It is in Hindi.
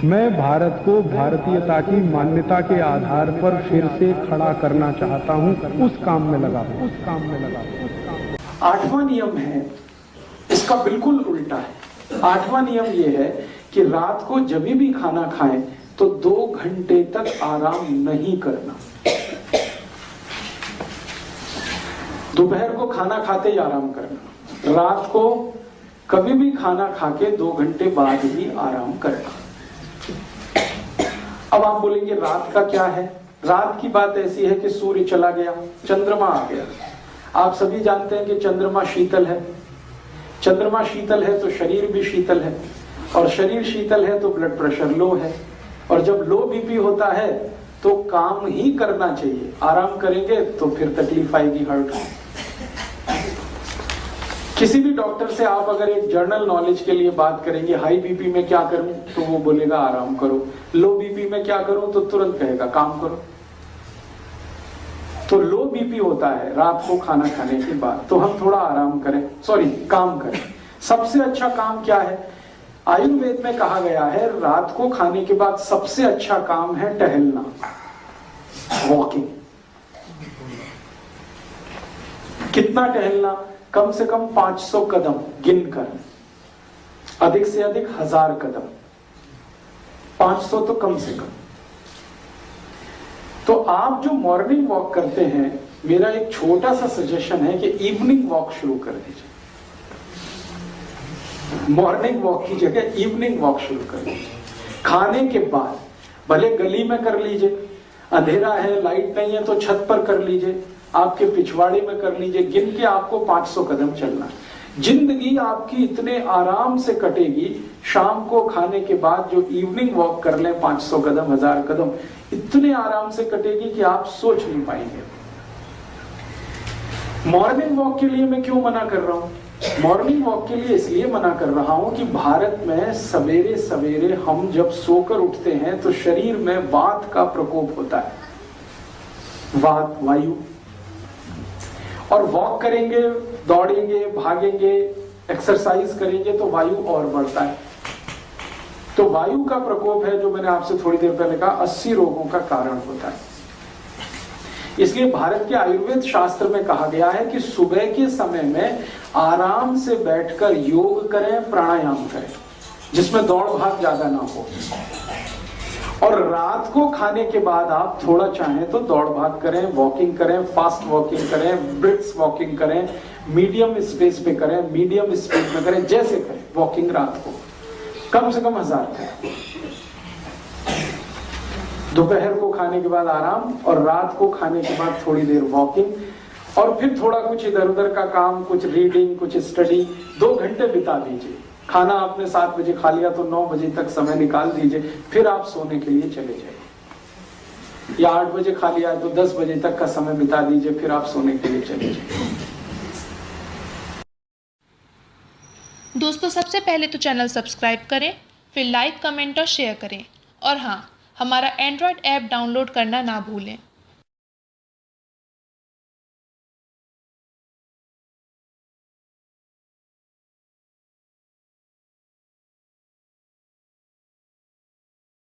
मैं भारत को भारतीयता की मान्यता के आधार पर फिर से खड़ा करना चाहता हूं, उस काम में लगा हूं। आठवां नियम है, इसका बिल्कुल उल्टा है। आठवां नियम यह है कि रात को जब भी खाना खाएं तो 2 घंटे तक आराम नहीं करना। दोपहर को खाना खाते ही आराम करना, रात को कभी भी खाना खा के 2 घंटे बाद ही आराम करना। अब आप बोलेंगे रात का क्या है? रात की बात ऐसी है कि सूर्य चला गया, चंद्रमा आ गया। आप सभी जानते हैं कि चंद्रमा शीतल है। चंद्रमा शीतल है तो शरीर भी शीतल है, और शरीर शीतल है तो ब्लड प्रेशर लो है, और जब लो बीपी होता है तो काम ही करना चाहिए। आराम करेंगे तो फिर तकलीफ आएगी, हर्ट। किसी भी डॉक्टर से आप अगर एक जर्नल नॉलेज के लिए बात करेंगे, हाई बीपी में क्या करूं, तो वो बोलेगा आराम करो। लो बीपी में क्या करूं, तो तुरंत कहेगा काम करो। तो लो बीपी होता है रात को खाना खाने के बाद, तो हम थोड़ा आराम करें, काम करें। सबसे अच्छा काम क्या है? आयुर्वेद में कहा गया है रात को खाने के बाद सबसे अच्छा काम है टहलना, वॉकिंग। कितना टहलना? कम से कम 500 कदम गिनकर, अधिक से अधिक 1000 कदम। 500 तो कम से कम। तो आप जो मॉर्निंग वॉक करते हैं, मेरा एक छोटा सा सजेशन है कि इवनिंग वॉक शुरू कर दीजिए। मॉर्निंग वॉक की जगह इवनिंग वॉक शुरू कर दीजिए। खाने के बाद भले गली में कर लीजिए, अंधेरा है, लाइट नहीं है तो छत पर कर लीजिए, आपके पिछवाड़े में कर लीजिए। गिन के आपको 500 कदम चलना। जिंदगी आपकी इतने आराम से कटेगी। शाम को खाने के बाद जो इवनिंग वॉक कर लें 500 कदम, 1000 कदम, इतने आराम से कटेगी कि आप सोच नहीं पाएंगे। मॉर्निंग वॉक के लिए मैं क्यों मना कर रहा हूं? मॉर्निंग वॉक के लिए इसलिए मना कर रहा हूं कि भारत में सवेरे सवेरे हम जब सोकर उठते हैं तो शरीर में वात का प्रकोप होता है, वात, वायु। और वॉक करेंगे, दौड़ेंगे, भागेंगे, एक्सरसाइज करेंगे तो वायु और बढ़ता है। तो वायु का प्रकोप है, जो मैंने आपसे थोड़ी देर पहले कहा, 80 रोगों का कारण होता है। इसलिए भारत के आयुर्वेद शास्त्र में कहा गया है कि सुबह के समय में आराम से बैठकर योग करें, प्राणायाम करें, जिसमें दौड़ भाग ज्यादा ना हो। और रात को खाने के बाद आप थोड़ा चाहें तो दौड़ भाग करें, वॉकिंग करें, फास्ट वॉकिंग करें, ब्रिस्क वॉकिंग करें, मीडियम स्पेस पे करें, मीडियम स्पीड में करें, जैसे करें वॉकिंग रात को कम से कम 1000 करें। दोपहर को खाने के बाद आराम, और रात को खाने के बाद थोड़ी देर वॉकिंग, और फिर थोड़ा कुछ इधर उधर का काम, कुछ रीडिंग, कुछ स्टडी, 2 घंटे बिता दीजिए। खाना आपने 7 बजे खा लिया तो 9 बजे तक समय निकाल दीजिए, फिर आप सोने के लिए चले जाइए। या 8 बजे खा लिया तो 10 बजे तक का समय बिता दीजिए, फिर आप सोने के लिए चले जाइए। दोस्तों, सबसे पहले तो चैनल सब्सक्राइब करें, फिर लाइक, कमेंट और शेयर करें। और हाँ, हमारा एंड्रॉयड ऐप डाउनलोड करना ना भूलें।